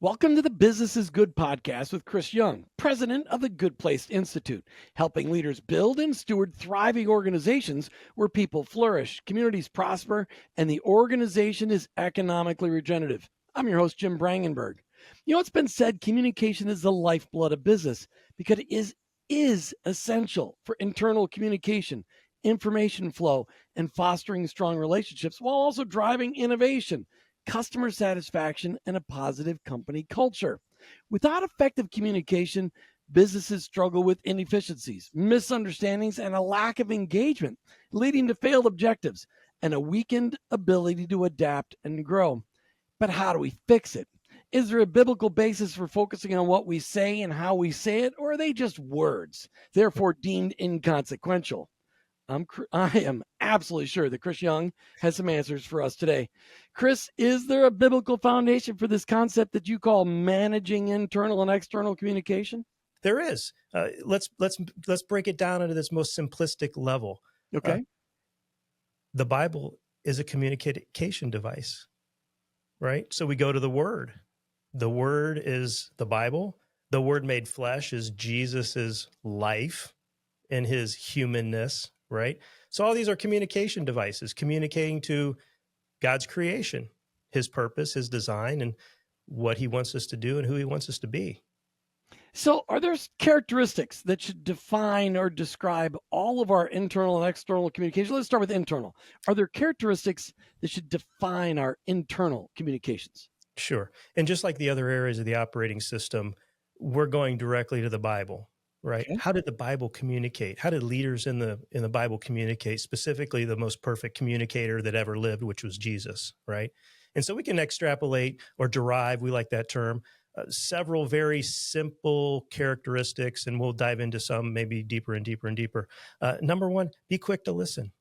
Welcome to the Business is Good podcast with Chris Young, president of the Good Place Institute, helping leaders build and steward thriving organizations where people flourish, communities prosper, and the organization is economically regenerative. I'm your host, Jim Brangenberg. You know, it's been said communication is the lifeblood of business because it is essential for internal communication, information flow, and fostering strong relationships while also driving innovation, customer satisfaction, and a positive company culture. Without effective communication, businesses struggle with inefficiencies, misunderstandings, and a lack of engagement, leading to failed objectives and a weakened ability to adapt and grow. But how do we fix it? Is there a biblical basis for focusing on what we say and how we say it, or are they just words, therefore deemed inconsequential? I am absolutely sure that Chris Young has some answers for us today. Chris, is there a biblical foundation for this concept that you call managing internal and external communication? There is. Let's break it down into this most simplistic level. Okay. The Bible is a communication device, right? So we go to the Word. The Word is the Bible. The Word made flesh is Jesus's life and his humanness, right? So all these are communication devices, communicating to God's creation, his purpose, his design, and what he wants us to do and who he wants us to be. So are there characteristics that should define or describe all of our internal and external communication? Let's start with internal. Are there characteristics that should define our internal communications? Sure. And just like the other areas of the operating system, we're going directly to the Bible, right? Okay. How did the Bible communicate? How did leaders in the Bible communicate? Specifically, the most perfect communicator that ever lived, which was Jesus, right? And so we can extrapolate or derive, we like that term, several very simple characteristics, and we'll dive into some maybe deeper and deeper and deeper. Number one, be quick to listen,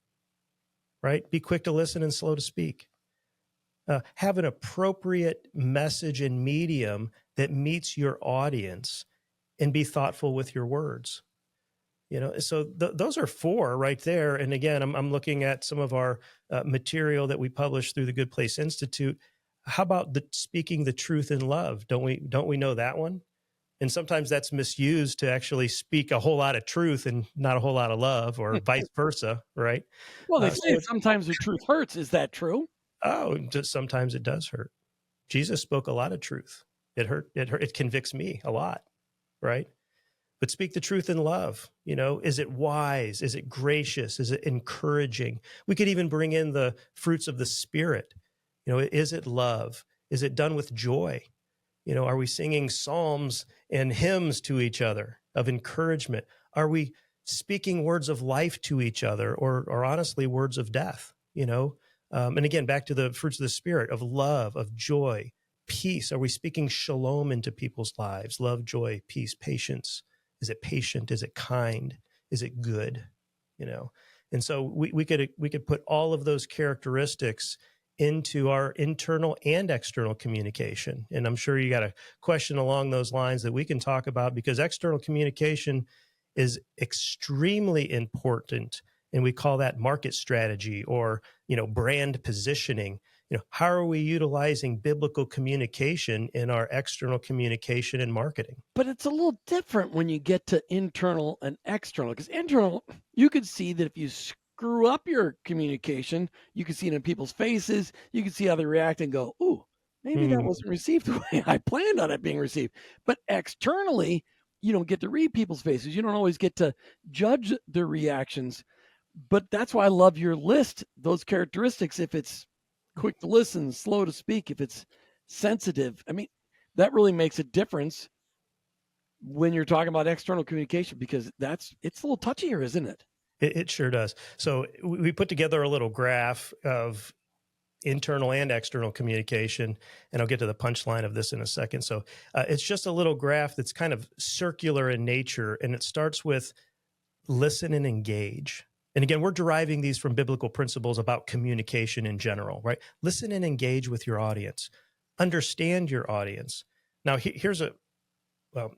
right? Be quick to listen and slow to speak. Have an appropriate message and medium that meets your audience, and be thoughtful with your words. You know, so those are four right there. And again, I'm looking at some of our material that we published through the Good Place Institute. How about speaking the truth in love? Don't we know that one? And sometimes that's misused to actually speak a whole lot of truth and not a whole lot of love, or vice versa, right? Well, they say sometimes the truth hurts. Is that true? Oh, just sometimes it does hurt. Jesus spoke a lot of truth. It hurt. It convicts me a lot, right? But speak the truth in love. You know, is it wise? Is it gracious? Is it encouraging? We could even bring in the fruits of the Spirit. You know, is it love? Is it done with joy? You know, are we singing psalms and hymns to each other of encouragement? Are we speaking words of life to each other, or honestly, words of death? You know, and again, back to the fruits of the Spirit of love, of joy, peace. Are we speaking shalom into people's lives? Love, joy, peace, patience. Is it patient? Is it kind? Is it good? You know, and so we could put all of those characteristics into our internal and external communication. And I'm sure you got a question along those lines that we can talk about, because external communication is extremely important. And we call that market strategy, or, you know, brand positioning. You know, how are we utilizing biblical communication in our external communication and marketing? But it's a little different when you get to internal and external, because internal, you could see that if you screw up your communication, you can see it in people's faces. You can see how they react and go, ooh, maybe that wasn't received the way I planned on it being received. But externally, you don't get to read people's faces. You don't always get to judge their reactions. But that's why I love your list, those characteristics. If it's quick to listen, slow to speak, if it's sensitive, I mean, that really makes a difference when you're talking about external communication, because it's a little touchier, isn't it? It sure does. So we put together a little graph of internal and external communication, and I'll get to the punchline of this in a second. So it's just a little graph that's kind of circular in nature, and it starts with listen and engage. And again, we're deriving these from biblical principles about communication in general, right? Listen and engage with your audience. Understand your audience. Now,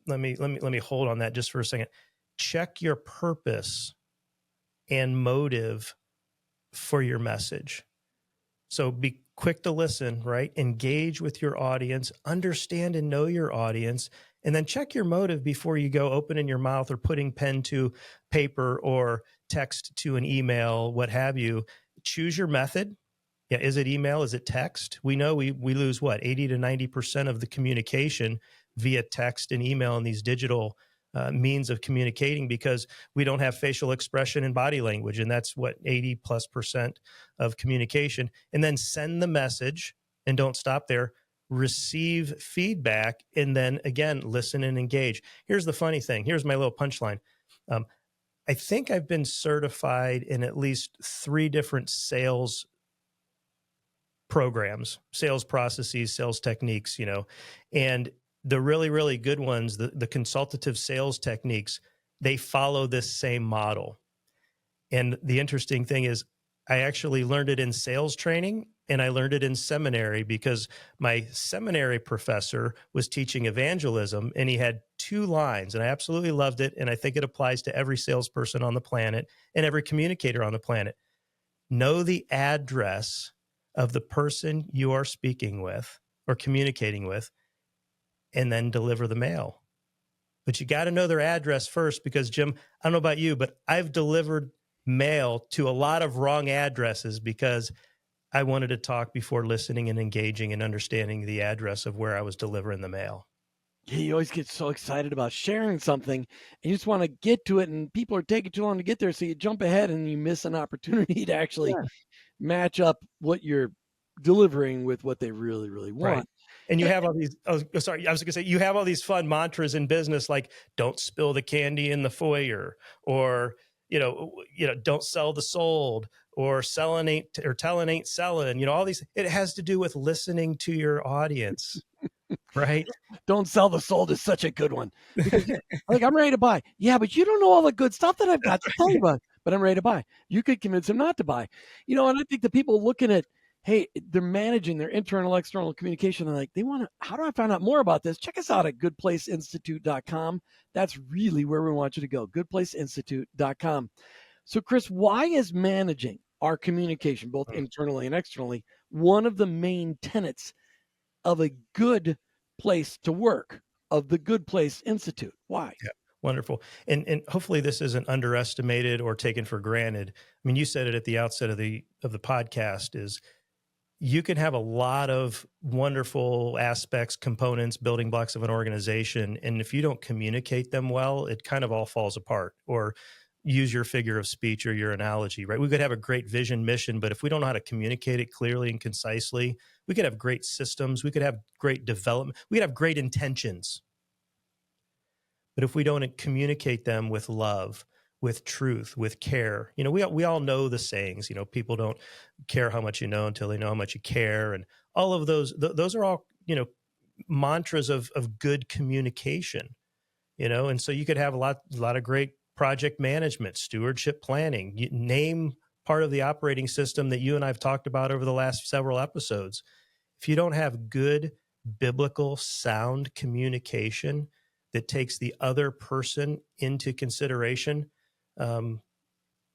let me hold on that just for a second. Check your purpose and motive for your message. So be quick to listen, right? Engage with your audience, understand and know your audience, and then check your motive before you go opening your mouth or putting pen to paper or text to an email, what have you. Choose your method. Yeah, is it email? Is it text? We know we lose what, 80 to 90% of the communication via text and email and these digital means of communicating because we don't have facial expression and body language. And that's what 80+% of communication. And then send the message and don't stop there. Receive feedback and then again, listen and engage. Here's the funny thing. Here's my little punchline. Um, I think I've been certified in at least 3 different sales programs, sales processes, sales techniques, and the really, really good ones, the consultative sales techniques, they follow this same model. And the interesting thing is I actually learned it in sales training and I learned it in seminary because my seminary professor was teaching evangelism and he had 2 lines and I absolutely loved it. And I think it applies to every salesperson on the planet and every communicator on the planet. Know the address of the person you are speaking with or communicating with, and then deliver the mail. But you got to know their address first because, Jim, I don't know about you, but I've delivered mail to a lot of wrong addresses because I wanted to talk before listening and engaging and understanding the address of where I was delivering the mail. Yeah, you always get so excited about sharing something and you just want to get to it and people are taking too long to get there. So you jump ahead and you miss an opportunity to actually match up what you're delivering with what they really, really want. Right. And you have all these, I was going to say, you have all these fun mantras in business, like don't spill the candy in the foyer, or, don't sell the sold, or selling ain't, or telling ain't selling, all these, it has to do with listening to your audience, right? Don't sell the sold is such a good one because like I'm ready to buy. Yeah, but you don't know all the good stuff that I've got to tell you about, but I'm ready to buy. You could convince them not to buy, and I think the people looking at, hey, they're managing their internal, external communication. They're like, how do I find out more about this? Check us out at goodplaceinstitute.com. That's really where we want you to go. Goodplaceinstitute.com. So Chris, why is managing our communication, both internally and externally, one of the main tenets of a good place to work, of the Good Place Institute? Why? Yeah. Wonderful. And hopefully this isn't underestimated or taken for granted. I mean, you said it at the outset of the podcast is you can have a lot of wonderful aspects, components, building blocks of an organization. And if you don't communicate them well, it kind of all falls apart. Or use your figure of speech or your analogy, right? We could have a great vision, mission, but if we don't know how to communicate it clearly and concisely, we could have great systems. We could have great development. We could have great intentions. But if we don't communicate them with love, with truth, with care, we all know the sayings, people don't care how much you know until they know how much you care. And all of those are all, mantras of good communication, and so you could have a lot of great project management, stewardship planning. You name part of the operating system that you and I've talked about over the last several episodes. If you don't have good biblical sound communication that takes the other person into consideration, some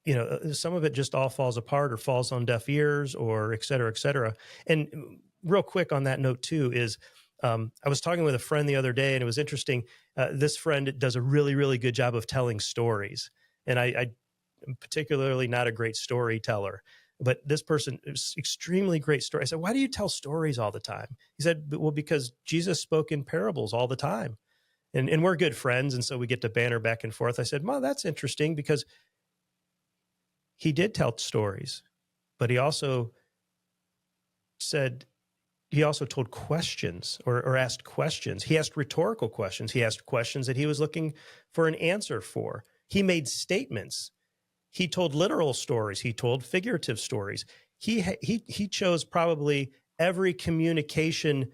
of it just all falls apart or falls on deaf ears or et cetera, et cetera. And real quick on that note too is, I was talking with a friend the other day and it was interesting. This friend does a really, really good job of telling stories. And I'm particularly not a great storyteller, but this person is extremely great story. I said, why do you tell stories all the time? He said, well, because Jesus spoke in parables all the time. And we're good friends. And so we get to banter back and forth. I said, Mom, that's interesting because he did tell stories, but he also told questions or asked questions. He asked rhetorical questions. He asked questions that he was looking for an answer for. He made statements. He told literal stories. He told figurative stories. He chose probably every communication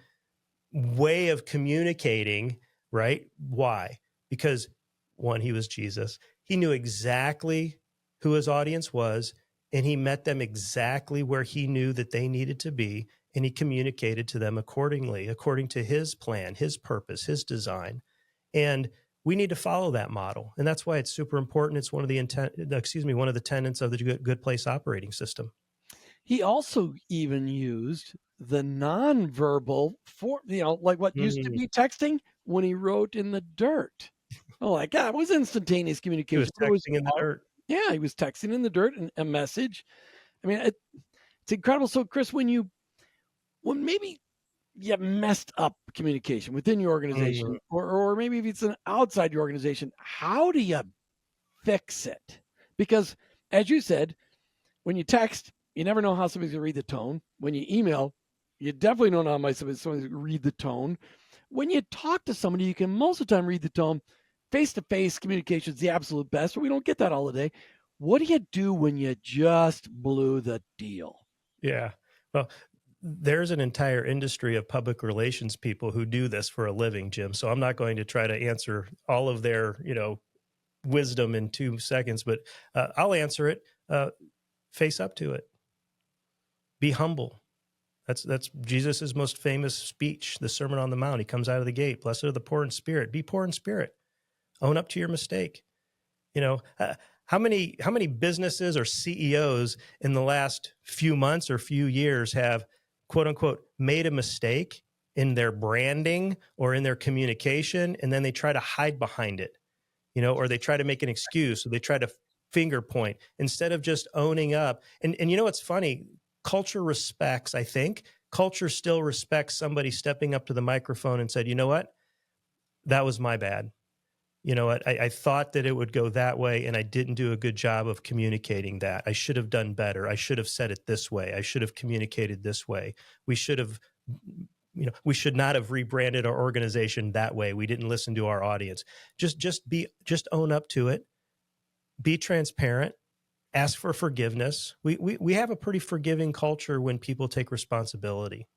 way of communicating, right? Why? Because one, he was Jesus. He knew exactly who his audience was, and he met them exactly where he knew that they needed to be. And he communicated to them accordingly, according to his plan, his purpose, his design. And we need to follow that model. And that's why it's super important. It's one of the tenets of the Good Place operating system. He also even used the nonverbal form, like what used to Mm. be texting when he wrote in the dirt. Oh my God, it was instantaneous He was communication, but it was texting in the dirt. yeah, he was texting in the dirt and a message. I mean, it's incredible. So, Chris, when maybe you messed up communication within your Mm. organization, or maybe if it's an outside your organization, how do you fix it? Because as you said, when you text, you never know how somebody's going to read the tone. When you email, you definitely don't know how somebody's going to read the tone. When you talk to somebody, you can most of the time read the tone. Face-to-face communication is the absolute best, but we don't get that all the day. What do you do when you just blew the deal? Yeah. Well, there's an entire industry of public relations people who do this for a living, Jim. So I'm not going to try to answer all of their, wisdom in 2 seconds, but I'll answer it. Face up to it. Be humble. That's Jesus's most famous speech, the Sermon on the Mount. He comes out of the gate. Blessed are the poor in spirit. Be poor in spirit. Own up to your mistake. How many businesses or CEOs in the last few months or few years have quote unquote made a mistake in their branding or in their communication, and then they try to hide behind it, or they try to make an excuse, or they try to finger point instead of just owning up. And what's funny? I think culture still respects somebody stepping up to the microphone and said, you know what? That was my bad. You know what? I thought that it would go that way, and I didn't do a good job of communicating that. I should have done better. I should have said it this way. I should have communicated this way. We should have, we should not have rebranded our organization that way. We didn't listen to our audience. Just own up to it. Be transparent. Ask for forgiveness. We have a pretty forgiving culture when people take responsibility.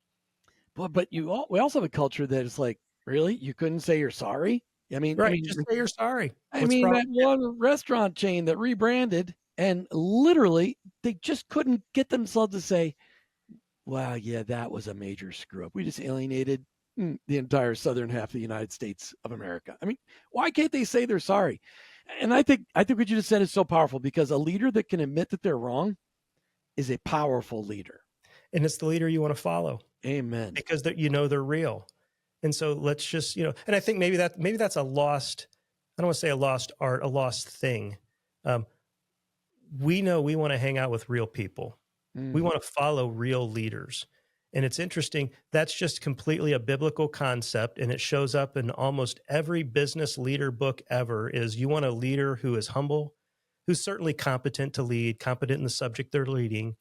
But we also have a culture that is like, really, you couldn't say you're sorry. Right. Just say you're sorry. I What's mean wrong? that one restaurant chain that rebranded, and literally they just couldn't get themselves to say, "Wow, yeah, that was a major screw up. We just alienated the entire southern half of the United States of America." I mean, why can't they say they're sorry? And I think what you just said is so powerful, because a leader that can admit that they're wrong is a powerful leader. And it's the leader you want to follow Amen. because they're real. And so let's just, and I think maybe that's a lost, I don't want to say a lost art, a lost thing. We know we want to hang out with real people. We want to follow real leaders. And it's interesting, that's just completely a biblical concept, and it shows up in almost every business leader book ever. Is you want a leader who is humble, who's certainly competent to lead, competent in the subject they're leading,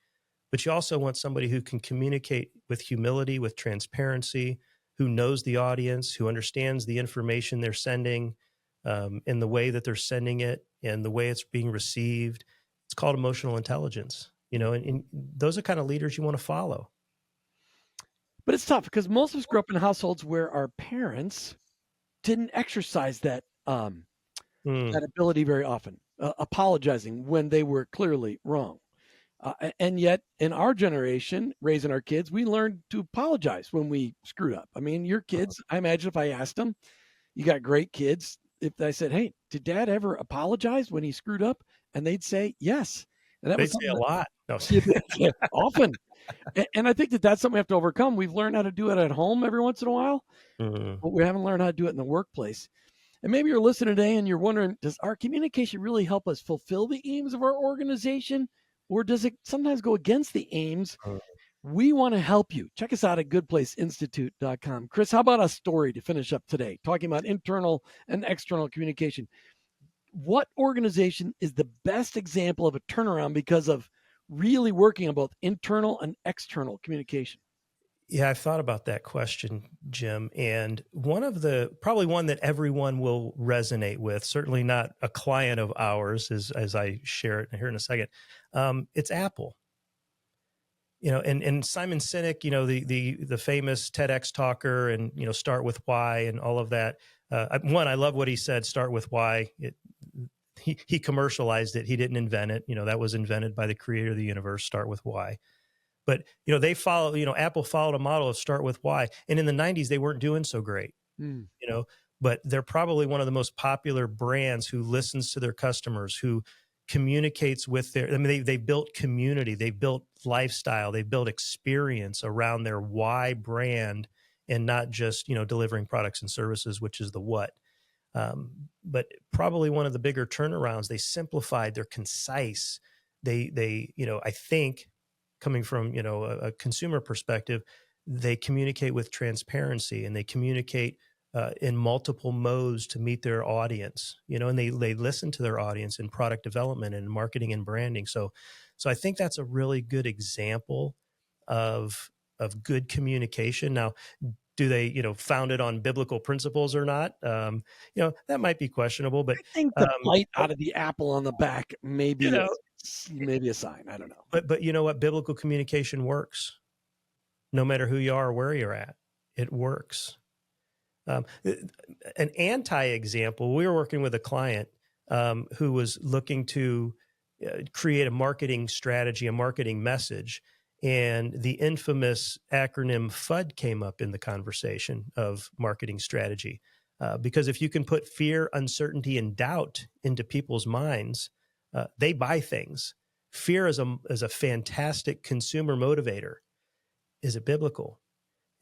but you also want somebody who can communicate with humility, with transparency, who knows the audience, who understands the information they're sending, in the way that they're sending it and the way it's being received. It's called emotional intelligence, and those are kind of leaders you want to follow. But it's tough because most of us grew up in households where our parents didn't exercise that ability very often, apologizing when they were clearly wrong. And yet, in our generation, raising our kids, we learned to apologize when we screwed up. I mean, your kids, I imagine if I asked them, you got great kids. If I said, "Hey, did Dad ever apologize when he screwed up?" and they'd say yes, and that They was say something a that lot. No. yeah, often. And I think that's something we have to overcome. We've learned how to do it at home every once in a while, Mm. but we haven't learned how to do it in the workplace. And maybe you're listening today and you're wondering, does our communication really help us fulfill the aims of our organization? Or does it sometimes go against the aims? Mm. We want to help you. Check us out at goodplaceinstitute.com. Chris, how about a story to finish up today, talking about internal and external communication? What organization is the best example of a turnaround because of really working on both internal and external communication? Yeah, I've thought about that question, Jim. And probably one that everyone will resonate with, certainly not a client of ours, as I share it here in a second. It's Apple. And Simon Sinek, the famous TEDx talker, and start with why and all of that. I love what he said. Start with why. He commercialized it. He didn't invent it. That was invented by the creator of the universe. Start with why. But Apple followed a model of start with why. And in the 90s, they weren't doing so great. But they're probably one of the most popular brands who listens to their customers, who communicates with their, I mean, they built community, they built lifestyle, they built experience around their why brand, and not just, delivering products and services, which is the what. But probably one of the bigger turnarounds, they simplified, they're concise. I think, coming from, a consumer perspective, they communicate with transparency, and they communicate in multiple modes to meet their audience, and they listen to their audience in product development and marketing and branding. So I think that's a really good example of good communication. Now, do they, found it on biblical principles or not? That might be questionable, but I think the bite out of the apple on the back may be maybe a sign. I don't know. But you know what? Biblical communication works. No matter who you are or where you're at, it works. An anti-example, we were working with a client who was looking to create a marketing strategy, a marketing message, and the infamous acronym FUD came up in the conversation of marketing strategy. Because if you can put fear, uncertainty, and doubt into people's minds, they buy things. Fear is a fantastic consumer motivator. Is it biblical?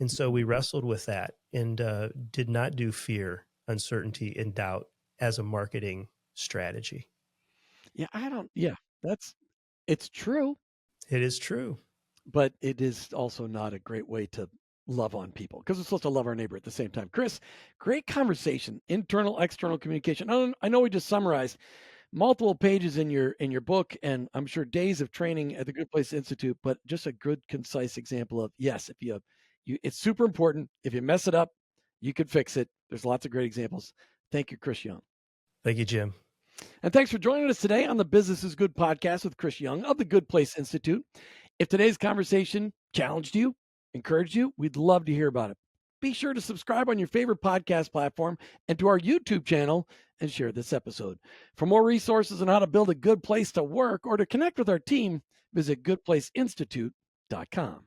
And so we wrestled with that and did not do fear, uncertainty, and doubt as a marketing strategy. It's true. It is true. But it is also not a great way to love on people, because we're supposed to love our neighbor at the same time. Chris, great conversation, internal, external communication. I know we just summarized multiple pages in your book, and I'm sure days of training at the Good Place Institute, but just a good, concise example of, yes, if you it's super important. If you mess it up, you could fix it. There's lots of great examples. Thank you, Chris Young. Thank you, Jim. And thanks for joining us today on the Business is Good podcast with Chris Young of the Good Place Institute. If today's conversation challenged you, encouraged you, we'd love to hear about it. Be sure to subscribe on your favorite podcast platform and to our YouTube channel, and share this episode. For more resources on how to build a good place to work or to connect with our team, visit goodplaceinstitute.com.